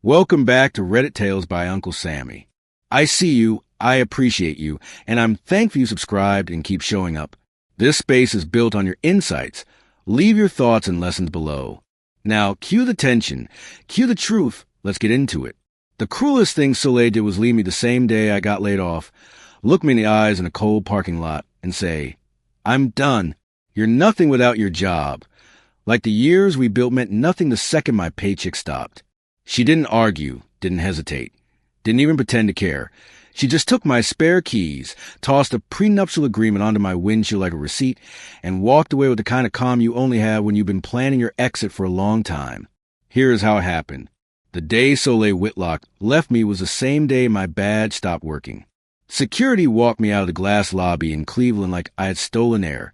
Welcome back to Reddit Tales by Uncle Sammy. I see you, I appreciate you, and I'm thankful you subscribed and keep showing up. This space is built on your insights. Leave your thoughts and lessons below. Now, cue the tension, cue the truth, let's get into it. The cruelest thing Soleil did was leave me the same day I got laid off, look me in the eyes in a cold parking lot, and say, "I'm done. You're nothing without your job." Like the years we built meant nothing the second my paycheck stopped. She didn't argue, didn't hesitate, didn't even pretend to care. She just took my spare keys, tossed a prenuptial agreement onto my windshield like a receipt, and walked away with the kind of calm you only have when you've been planning your exit for a long time. Here is how it happened. The day Soleil Whitlock left me was the same day my badge stopped working. Security walked me out of the glass lobby in Cleveland like I had stolen air,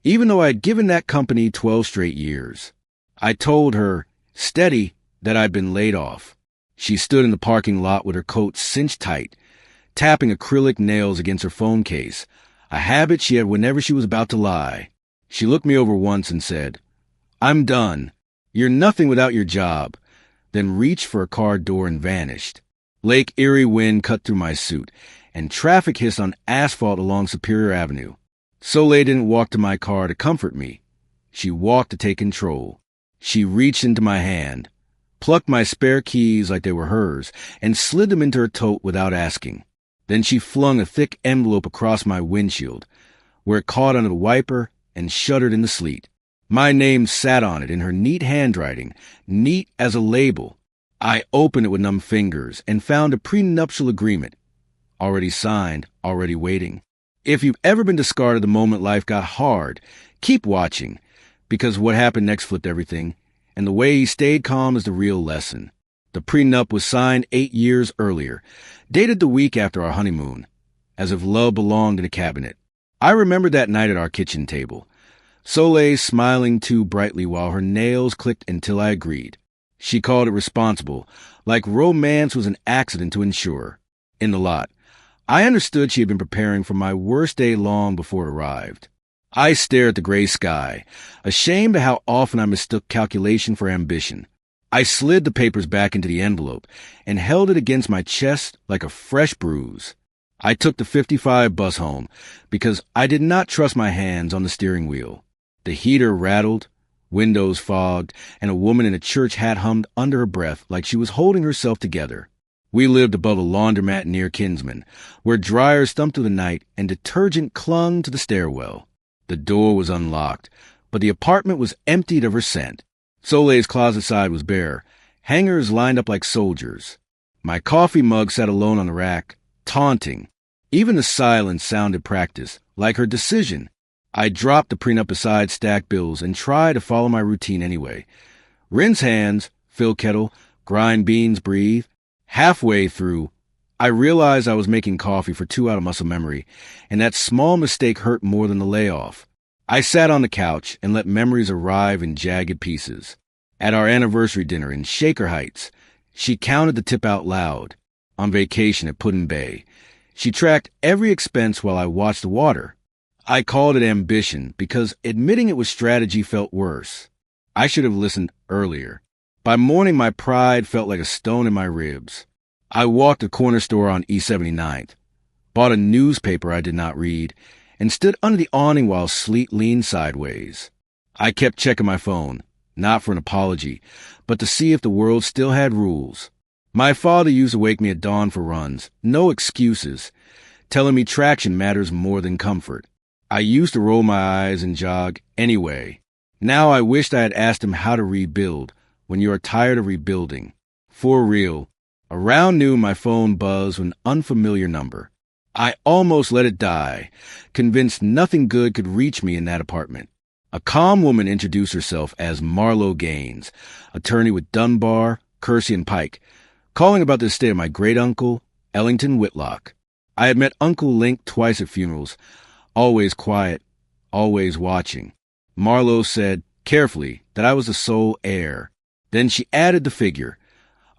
even though I had given that company 12 straight years. I told her, steady, that I'd been laid off. She stood in the parking lot with her coat cinched tight, tapping acrylic nails against her phone case, a habit she had whenever she was about to lie. She looked me over once and said, "I'm done. You're nothing without your job," then reached for a car door and vanished. Lake Erie wind cut through my suit, and traffic hissed on asphalt along Superior Avenue. Soleil didn't walk to my car to comfort me. She walked to take control. She reached into my hand, plucked my spare keys like they were hers, and slid them into her tote without asking. Then she flung a thick envelope across my windshield, where it caught under the wiper and shuddered in the sleet. My name sat on it in her neat handwriting, neat as a label. I opened it with numb fingers and found a prenuptial agreement. Already signed, already waiting. If you've ever been discarded the moment life got hard, keep watching, because what happened next flipped everything, and the way he stayed calm is the real lesson. The prenup was signed 8 years earlier, dated the week after our honeymoon, as if love belonged in a cabinet. I remember that night at our kitchen table, Soleil smiling too brightly while her nails clicked until I agreed. She called it responsible, like romance was an accident to insure. In the lot, I understood she had been preparing for my worst day long before it arrived. I stared at the gray sky, ashamed of how often I mistook calculation for ambition. I slid the papers back into the envelope and held it against my chest like a fresh bruise. I took the 55 bus home because I did not trust my hands on the steering wheel. The heater rattled, windows fogged, and a woman in a church hat hummed under her breath like she was holding herself together. We lived above a laundromat near Kinsman, where dryers thumped through the night and detergent clung to the stairwell. The door was unlocked, but the apartment was emptied of her scent. Soleil's closet side was bare, hangers lined up like soldiers. My coffee mug sat alone on the rack, taunting. Even the silence sounded practice, like her decision. I dropped the prenup beside stacked bills and tried to follow my routine anyway. Rinse hands, fill kettle, grind beans, breathe. Halfway through, I realized I was making coffee for 2 out of muscle memory, and that small mistake hurt more than the layoff. I sat on the couch and let memories arrive in jagged pieces. At our anniversary dinner in Shaker Heights, she counted the tip out loud. On vacation at Puddin' Bay, she tracked every expense while I watched the water. I called it ambition because admitting it was strategy felt worse. I should have listened earlier. By morning, my pride felt like a stone in my ribs. I walked a corner store on East 79th, bought a newspaper I did not read, and stood under the awning while sleet leaned sideways. I kept checking my phone, not for an apology, but to see if the world still had rules. My father used to wake me at dawn for runs, no excuses, telling me traction matters more than comfort. I used to roll my eyes and jog anyway. Now I wished I had asked him how to rebuild when you are tired of rebuilding. For real. Around noon, my phone buzzed with an unfamiliar number. I almost let it die, convinced nothing good could reach me in that apartment. A calm woman introduced herself as Marlo Gaines, attorney with Dunbar, Kersey, and Pike, calling about the estate of my great-uncle, Ellington Whitlock. I had met Uncle Link twice at funerals, always quiet, always watching. Marlo said, carefully, that I was the sole heir. Then she added the figure,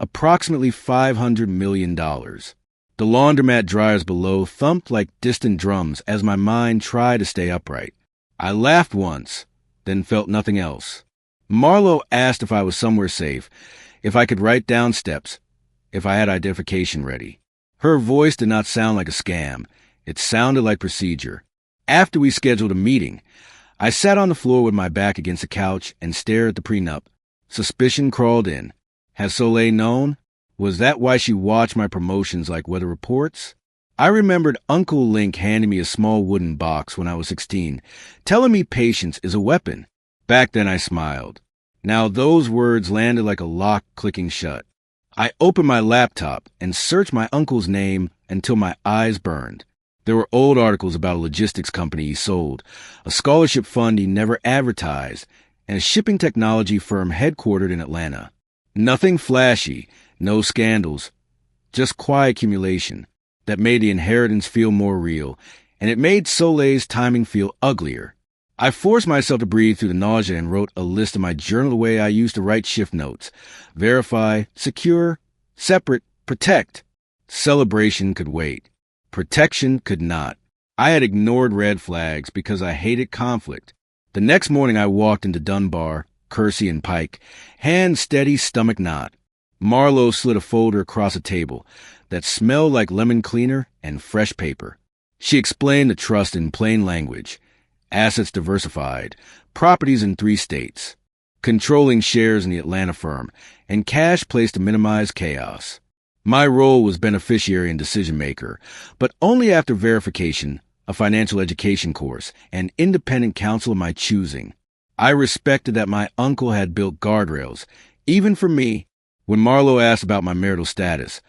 approximately $500 million. The laundromat dryers below thumped like distant drums as my mind tried to stay upright. I laughed once, then felt nothing else. Marlo asked if I was somewhere safe, if I could write down steps, if I had identification ready. Her voice did not sound like a scam. It sounded like procedure. After we scheduled a meeting, I sat on the floor with my back against the couch and stared at the prenup. Suspicion crawled in. Had Soleil known? Was that why she watched my promotions like weather reports? I remembered Uncle Link handing me a small wooden box when I was 16, telling me patience is a weapon. Back then I smiled. Now those words landed like a lock clicking shut. I opened my laptop and searched my uncle's name until my eyes burned. There were old articles about a logistics company he sold, a scholarship fund he never advertised, and a shipping technology firm headquartered in Atlanta. Nothing flashy, no scandals, just quiet accumulation that made the inheritance feel more real, and it made Soleil's timing feel uglier. I forced myself to breathe through the nausea and wrote a list of my journal the way I used to write shift notes. Verify, secure, separate, protect. Celebration could wait. Protection could not. I had ignored red flags because I hated conflict. The next morning I walked into Dunbar, Kersey, and Pike, hand steady, stomach knot. Marlowe slid a folder across a table that smelled like lemon cleaner and fresh paper. She explained the trust in plain language. Assets diversified, properties in 3 states, controlling shares in the Atlanta firm, and cash placed to minimize chaos. My role was beneficiary and decision-maker, but only after verification, a financial education course, and independent counsel of my choosing. I respected that my uncle had built guardrails, even for me. When Marlowe asked about my marital status,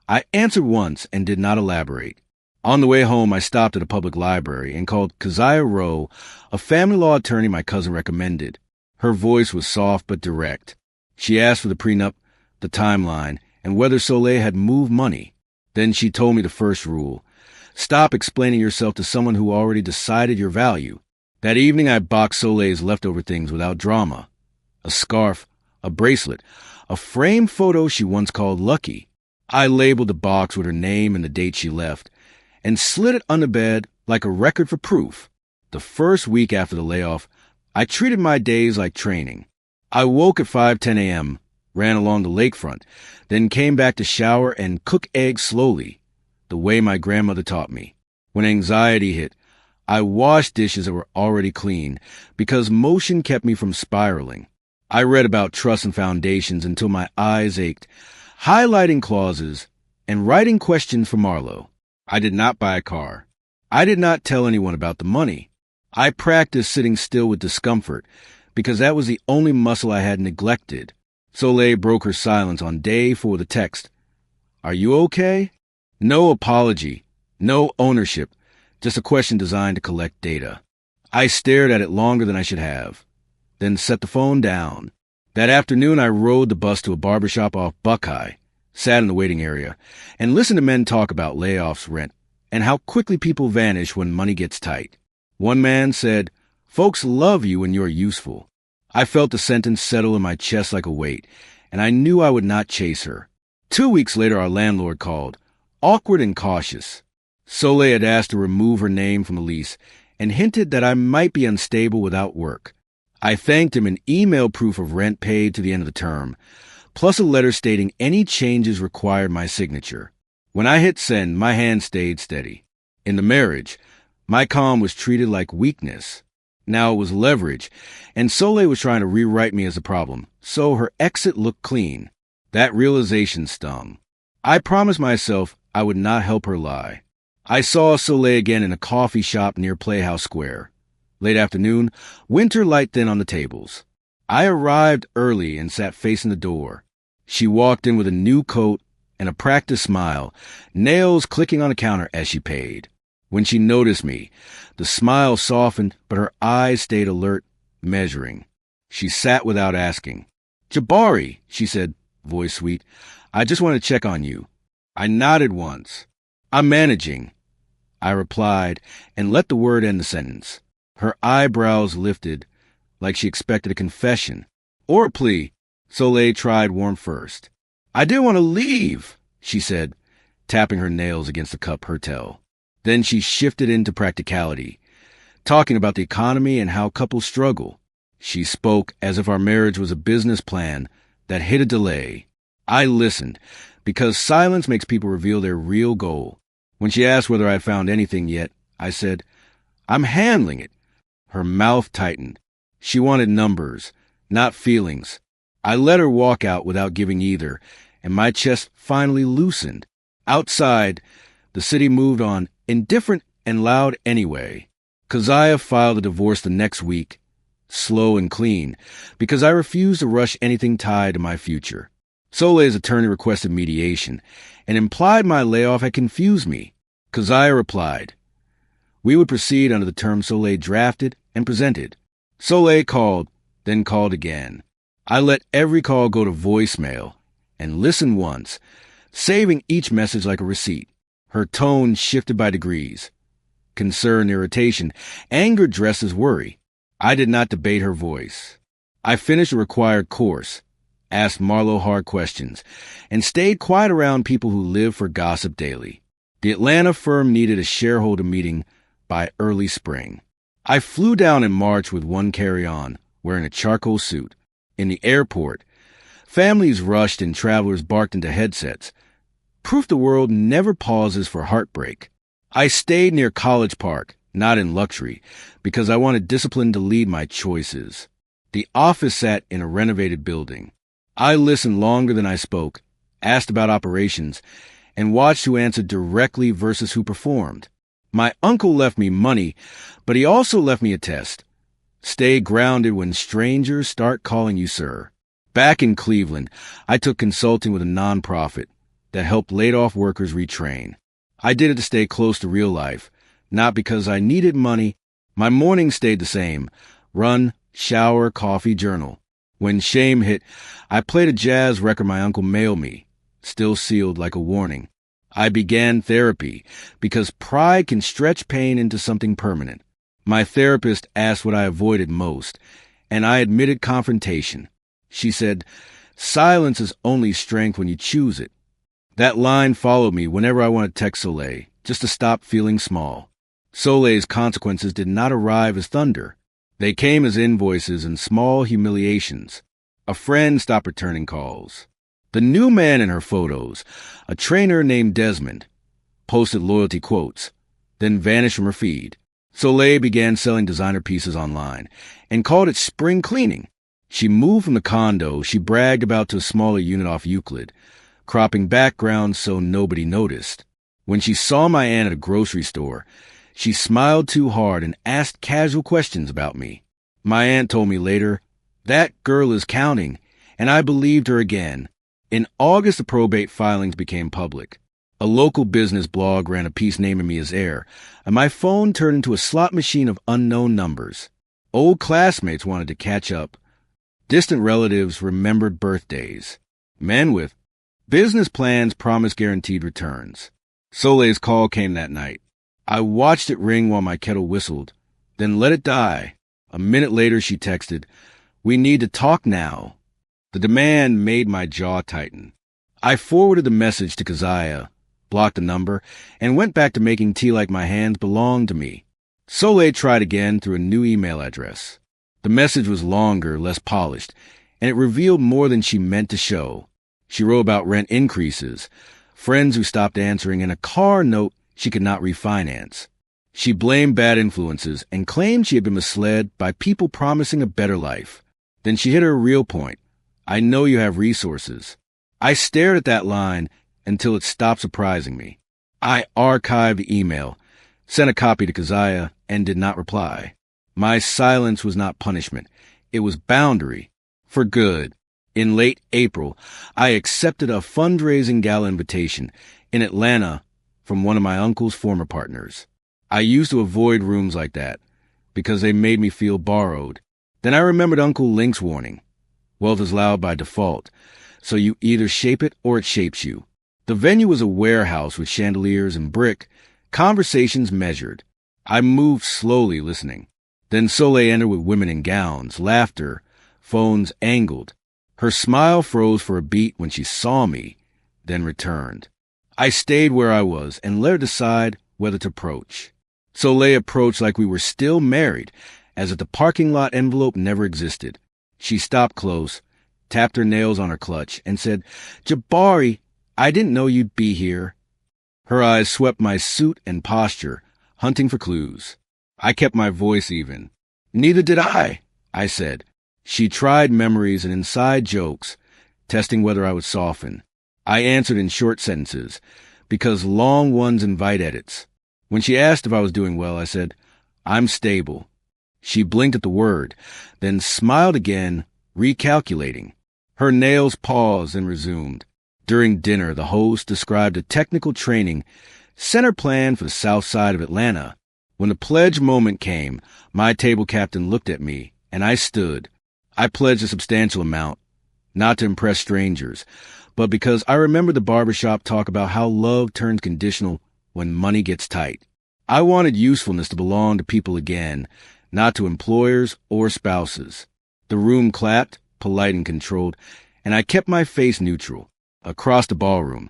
I answered once and did not elaborate. On the way home, I stopped at a public library and called Keziah Rowe, a family law attorney my cousin recommended. Her voice was soft but direct. She asked for the prenup, the timeline, and whether Soleil had moved money. Then she told me the first rule. Stop explaining yourself to someone who already decided your value. That evening, I boxed Soleil's leftover things without drama. A scarf, a bracelet, a framed photo she once called lucky. I labeled the box with her name and the date she left, and slid it under bed like a record for proof. The first week after the layoff, I treated my days like training. I woke at 5:10 a.m., ran along the lakefront, then came back to shower and cook eggs slowly, the way my grandmother taught me. When anxiety hit, I washed dishes that were already clean because motion kept me from spiraling. I read about trusts and foundations until my eyes ached, highlighting clauses and writing questions for Marlowe. I did not buy a car. I did not tell anyone about the money. I practiced sitting still with discomfort because that was the only muscle I had neglected. Soleil broke her silence on day 4 of the text. Are you okay? No apology, no ownership, just a question designed to collect data. I stared at it longer than I should have, then set the phone down. That afternoon, I rode the bus to a barbershop off Buckeye, sat in the waiting area, and listened to men talk about layoffs, rent, and how quickly people vanish when money gets tight. One man said, "Folks love you when you're useful." I felt the sentence settle in my chest like a weight, and I knew I would not chase her. 2 weeks later, our landlord called, awkward and cautious. Soleil had asked to remove her name from the lease and hinted that I might be unstable without work. I thanked him and emailed proof of rent paid to the end of the term, plus a letter stating any changes required my signature. When I hit send, my hand stayed steady. In the marriage, my calm was treated like weakness. Now it was leverage, and Soleil was trying to rewrite me as a problem, so her exit looked clean. That realization stung. I promised myself I would not help her lie. I saw Soleil again in a coffee shop near Playhouse Square. Late afternoon, winter light thin on the tables. I arrived early and sat facing the door. She walked in with a new coat and a practiced smile, nails clicking on the counter as she paid. When she noticed me, the smile softened, but her eyes stayed alert, measuring. She sat without asking. "Jabari," she said, voice sweet, "I just want to check on you." I nodded once. "I'm managing," I replied, and let the word end the sentence. Her eyebrows lifted, like she expected a confession. Or a plea. Soleil tried warm first. "I didn't want to leave," she said, tapping her nails against the cup Hertel. Then she shifted into practicality, talking about the economy and how couples struggle. She spoke as if our marriage was a business plan that hit a delay. I listened, because silence makes people reveal their real goal. When she asked whether I had found anything yet, I said, "I'm handling it." Her mouth tightened. She wanted numbers, not feelings. I let her walk out without giving either, and my chest finally loosened. Outside, the city moved on, indifferent and loud anyway. Keziah filed a divorce the next week, slow and clean, because I refused to rush anything tied to my future. Soleil's attorney requested mediation, and implied my layoff had confused me. Keziah replied, we would proceed under the terms Soleil drafted and presented. Soleil called, then called again. I let every call go to voicemail and listened once, saving each message like a receipt. Her tone shifted by degrees. Concern, irritation, anger dressed as worry. I did not debate her voice. I finished the required course, asked Marlowe hard questions, and stayed quiet around people who live for gossip daily. The Atlanta firm needed a shareholder meeting by early spring. I flew down in March with one carry-on, wearing a charcoal suit. In the airport, families rushed and travelers barked into headsets. Proof the world never pauses for heartbreak. I stayed near College Park, not in luxury, because I wanted discipline to lead my choices. The office sat in a renovated building. I listened longer than I spoke, asked about operations, and watched who answered directly versus who performed. My uncle left me money, but he also left me a test. Stay grounded when strangers start calling you sir. Back in Cleveland, I took consulting with a nonprofit that helped laid-off workers retrain. I did it to stay close to real life, not because I needed money. My mornings stayed the same: run, shower, coffee, journal. When shame hit, I played a jazz record my uncle mailed me, still sealed like a warning. I began therapy because pride can stretch pain into something permanent. My therapist asked what I avoided most, and I admitted confrontation. She said, silence is only strength when you choose it. That line followed me whenever I wanted to text Soleil, just to stop feeling small. Soleil's consequences did not arrive as thunder. They came as invoices and small humiliations. A friend stopped returning calls. The new man in her photos, a trainer named Desmond, posted loyalty quotes, then vanished from her feed. Soleil began selling designer pieces online and called it spring cleaning. She moved from the condo she bragged about to a smaller unit off Euclid, cropping backgrounds so nobody noticed. When she saw my aunt at a grocery store, she smiled too hard and asked casual questions about me. My aunt told me later, that girl is counting, and I believed her again. In August, the probate filings became public. A local business blog ran a piece naming me as heir, and my phone turned into a slot machine of unknown numbers. Old classmates wanted to catch up. Distant relatives remembered birthdays. Men with business plans promised guaranteed returns. Soleil's call came that night. I watched it ring while my kettle whistled, then let it die. A minute later, she texted, "We need to talk now." The demand made my jaw tighten. I forwarded the message to Keziah, blocked the number, and went back to making tea like my hands belonged to me. Soleil tried again through a new email address. The message was longer, less polished, and it revealed more than she meant to show. She wrote about rent increases, friends who stopped answering, and a car note she could not refinance. She blamed bad influences and claimed she had been misled by people promising a better life. Then she hit her real point. I know you have resources. I stared at that line until it stopped surprising me. I archived the email, sent a copy to Keziah, and did not reply. My silence was not punishment. It was boundary. For good. In late April, I accepted a fundraising gala invitation in Atlanta from one of my uncle's former partners. I used to avoid rooms like that because they made me feel borrowed. Then I remembered Uncle Link's warning. Wealth is loud by default, so you either shape it or it shapes you. The venue was a warehouse with chandeliers and brick, conversations measured. I moved slowly, listening. Then Soleil entered with women in gowns, laughter, phones angled. Her smile froze for a beat when she saw me, then returned. I stayed where I was and let her decide whether to approach. Soleil approached like we were still married, as if the parking lot envelope never existed. She stopped close, tapped her nails on her clutch, and said, "Jabari, I didn't know you'd be here." Her eyes swept my suit and posture, hunting for clues. I kept my voice even. "Neither did I said. She tried memories and inside jokes, testing whether I would soften. I answered in short sentences, because long ones invite edits. When she asked if I was doing well, I said, "I'm stable." She blinked at the word, then smiled again, recalculating. Her nails paused and resumed. During dinner, the host described a technical training center plan for the south side of Atlanta. When the pledge moment came, my table captain looked at me, and I stood. I pledged a substantial amount, not to impress strangers, but because I remembered the barbershop talk about how love turns conditional when money gets tight. I wanted usefulness to belong to people again, not to employers or spouses. The room clapped, polite and controlled, and I kept my face neutral. Across the ballroom,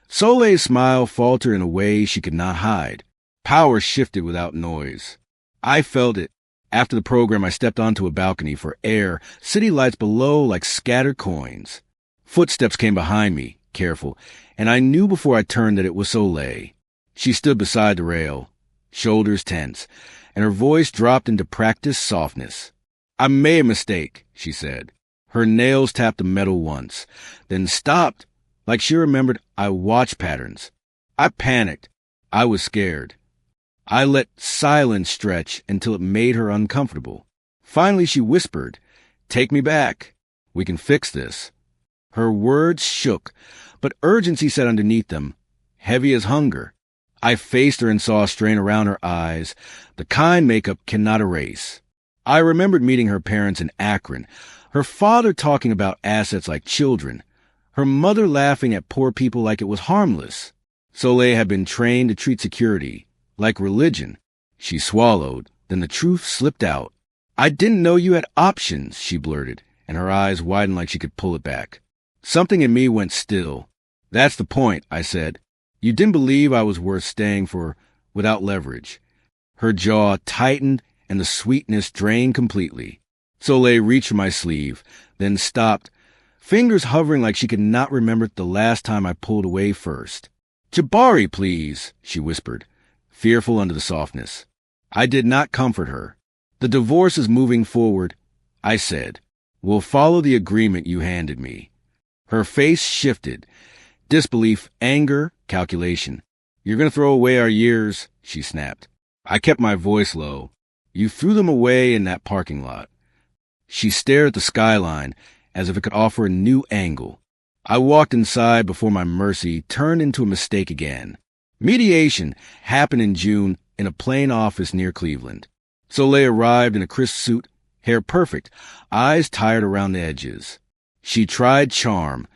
Soleil's smile faltered in a way she could not hide. Power shifted without noise. I felt it. After the program, I stepped onto a balcony for air, city lights below like scattered coins. Footsteps came behind me, careful, and I knew before I turned that it was Soleil. She stood beside the rail, shoulders tense, and her voice dropped into practiced softness. "I made a mistake," she said. Her nails tapped the metal once, then stopped, like she remembered I watched patterns. I panicked. I was scared. I let silence stretch until it made her uncomfortable. Finally, she whispered, "Take me back. We can fix this." Her words shook, but urgency sat underneath them, heavy as hunger. I faced her and saw a strain around her eyes, the kind makeup cannot erase. I remembered meeting her parents in Akron, her father talking about assets like children, her mother laughing at poor people like it was harmless. Soleil had been trained to treat security like religion. She swallowed, then the truth slipped out. "I didn't know you had options," she blurted, and her eyes widened like she could pull it back. Something in me went still. "That's the point," I said. "You didn't believe I was worth staying for without leverage." Her jaw tightened and the sweetness drained completely. Soleil reached for my sleeve, then stopped, fingers hovering like she could not remember the last time I pulled away first. "Jabari, please," she whispered, fearful under the softness. I did not comfort her. "The divorce is moving forward," I said. "We'll follow the agreement you handed me." Her face shifted. Disbelief, anger, calculation. "You're going to throw away our years," she snapped. I kept my voice low. "You threw them away in that parking lot." She stared at the skyline as if it could offer a new angle. I walked inside before my mercy turned into a mistake again. Mediation happened in June in a plain office near Cleveland. Soleil arrived in a crisp suit, hair perfect, eyes tired around the edges. She tried charm,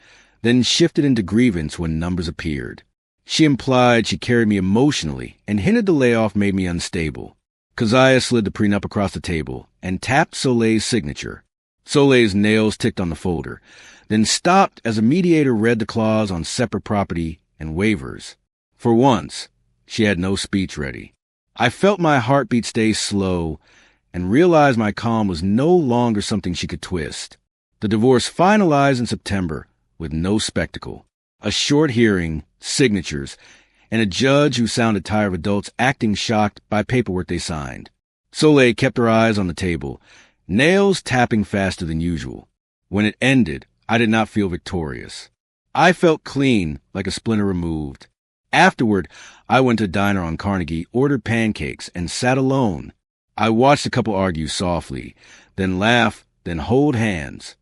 then shifted into grievance when numbers appeared. She implied she carried me emotionally and hinted the layoff made me unstable. Keziah slid the prenup across the table and tapped Soleil's signature. Soleil's nails ticked on the folder, then stopped as a mediator read the clause on separate property and waivers. For once, she had no speech ready. I felt my heartbeat stay slow and realized my calm was no longer something she could twist. The divorce finalized in September with no spectacle. A short hearing, signatures, and a judge who sounded tired of adults acting shocked by paperwork they signed. Soleil kept her eyes on the table, nails tapping faster than usual. When it ended, I did not feel victorious. I felt clean, like a splinter removed. Afterward, I went to a diner on Carnegie, ordered pancakes, and sat alone. I watched the couple argue softly, then laugh, then hold hands.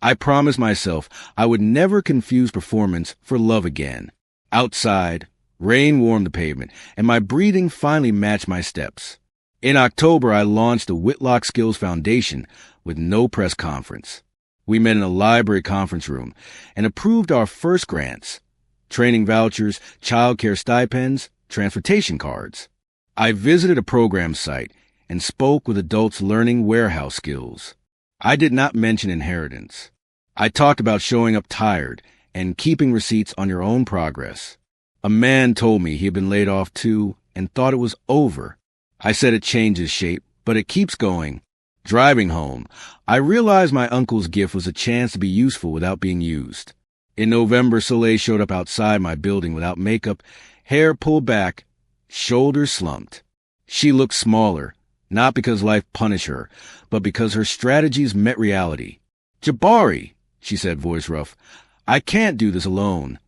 I promised myself I would never confuse performance for love again. Outside, rain warmed the pavement, and my breathing finally matched my steps. In October, I launched the Whitlock Skills Foundation with no press conference. We met in a library conference room and approved our first grants: training vouchers, child care stipends, transportation cards. I visited a program site and spoke with adults learning warehouse skills. I did not mention inheritance. I talked about showing up tired and keeping receipts on your own progress. A man told me he had been laid off too and thought it was over. I said it changes shape, but it keeps going. Driving home, I realized my uncle's gift was a chance to be useful without being used. In November, Soleil showed up outside my building without makeup, hair pulled back, shoulders slumped. She looked smaller, not because life punished her, but because her strategies met reality. "Jabari," she said, voice rough, "I can't do this alone."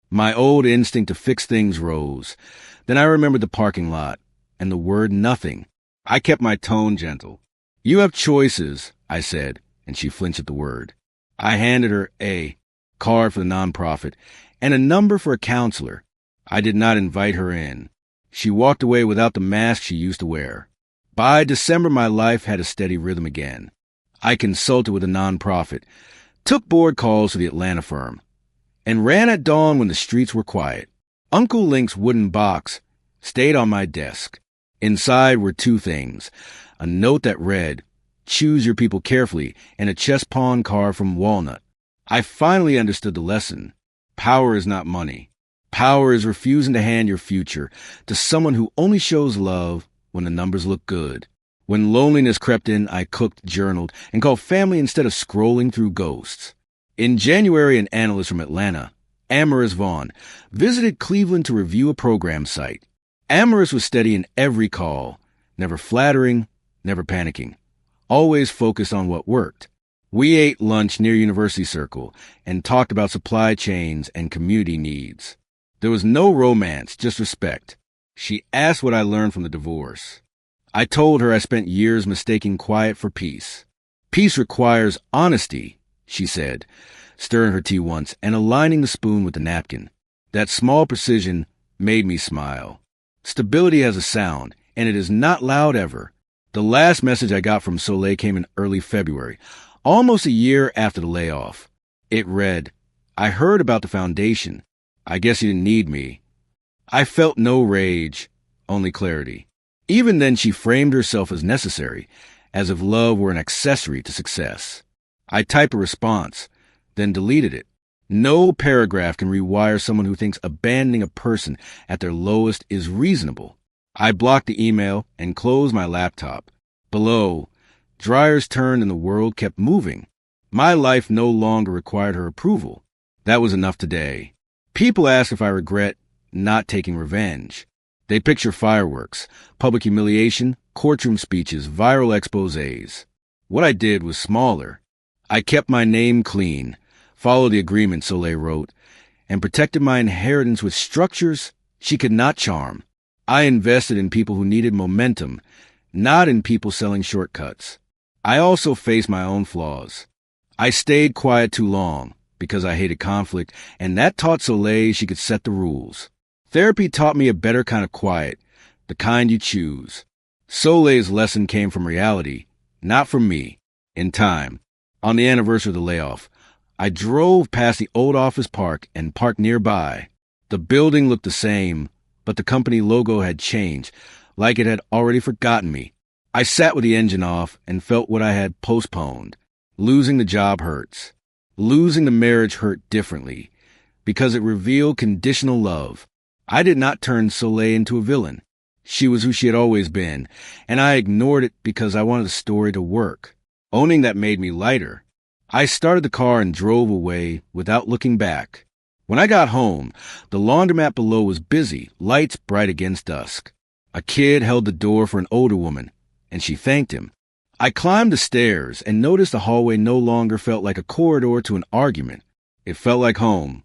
My old instinct to fix things rose. Then I remembered the parking lot and the word nothing. I kept my tone gentle. "You have choices," I said, and she flinched at the word. I handed her a card for the nonprofit and a number for a counselor. I did not invite her in. She walked away without the mask she used to wear. By December, my life had a steady rhythm again. I consulted with a nonprofit, took board calls for the Atlanta firm, and ran at dawn when the streets were quiet. Uncle Link's wooden box stayed on my desk. Inside were two things: a note that read, "Choose your people carefully," and a chess pawn card from Walnut. I finally understood the lesson. Power is not money. Power is refusing to hand your future to someone who only shows love when the numbers look good. When loneliness crept in, I cooked, journaled, and called family instead of scrolling through ghosts. In January, an analyst from Atlanta, Amaris Vaughn, visited Cleveland to review a program site. Amaris was steady in every call, never flattering, never panicking, always focused on what worked. We ate lunch near University Circle and talked about supply chains and community needs. There was no romance, just respect. She asked what I learned from the divorce. I told her I spent years mistaking quiet for peace. "Peace requires honesty," she said, stirring her tea once and aligning the spoon with the napkin. That small precision made me smile. Stability has a sound, and it is not loud ever. The last message I got from Soleil came in early February, almost a year after the layoff. It read, "I heard about the foundation. I guess you didn't need me." I felt no rage, only clarity. Even then, she framed herself as necessary, as if love were an accessory to success. I typed a response, then deleted it. No paragraph can rewire someone who thinks abandoning a person at their lowest is reasonable. I blocked the email and closed my laptop. Below, dryers turned and the world kept moving. My life no longer required her approval. That was enough today. People ask if I regret not taking revenge. They picture fireworks, public humiliation, courtroom speeches, viral exposés. What I did was smaller. I kept my name clean, followed the agreement Soleil wrote, and protected my inheritance with structures she could not charm. I invested in people who needed momentum, not in people selling shortcuts. I also faced my own flaws. I stayed quiet too long because I hated conflict, and that taught Soleil she could set the rules. Therapy taught me a better kind of quiet, the kind you choose. Soleil's lesson came from reality, not from me. In time, on the anniversary of the layoff, I drove past the old office park and parked nearby. The building looked the same, but the company logo had changed, like it had already forgotten me. I sat with the engine off and felt what I had postponed. Losing the job hurts. Losing the marriage hurt differently, because it revealed conditional love. I did not turn Soleil into a villain. She was who she had always been, and I ignored it because I wanted the story to work. Owning that made me lighter. I started the car and drove away without looking back. When I got home, the laundromat below was busy, lights bright against dusk. A kid held the door for an older woman, and she thanked him. I climbed the stairs and noticed the hallway no longer felt like a corridor to an argument. It felt like home.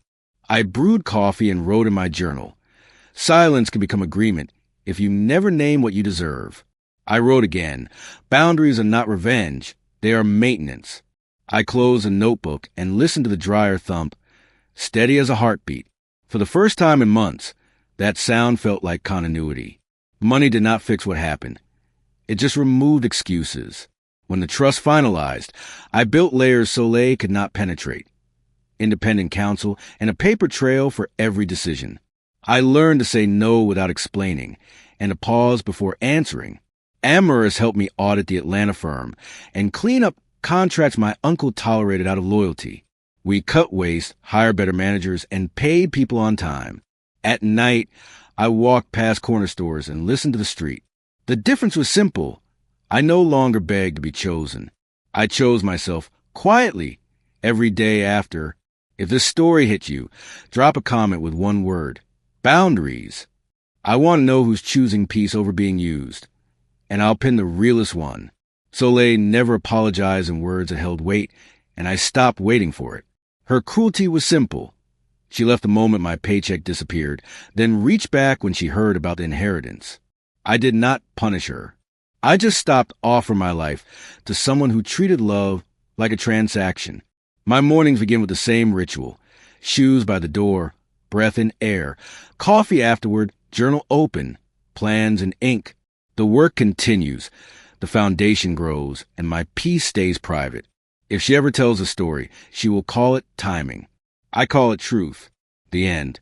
I brewed coffee and wrote in my journal. Silence can become agreement if you never name what you deserve. I wrote again. Boundaries are not revenge. They are maintenance. I closed a notebook and listened to the dryer thump, steady as a heartbeat. For the first time in months, that sound felt like continuity. Money did not fix what happened. It just removed excuses. When the trust finalized, I built layers Soleil could not penetrate. Independent counsel and a paper trail for every decision. I learned to say no without explaining and to pause before answering. Amaris helped me audit the Atlanta firm and clean up contracts my uncle tolerated out of loyalty. We cut waste, hired better managers, and paid people on time. At night, I walked past corner stores and listened to the street. The difference was simple. I no longer beg to be chosen. I chose myself quietly every day after. If this story hit you, drop a comment with one word: boundaries. I want to know who's choosing peace over being used. And I'll pin the realest one. Soleil never apologized in words that held weight, and I stopped waiting for it. Her cruelty was simple. She left the moment my paycheck disappeared, then reached back when she heard about the inheritance. I did not punish her. I just stopped offering my life to someone who treated love like a transaction. My mornings begin with the same ritual: shoes by the door, breath in air, coffee afterward, journal open, plans in ink. The work continues, the foundation grows, and my peace stays private. If she ever tells a story, she will call it timing. I call it truth. The end.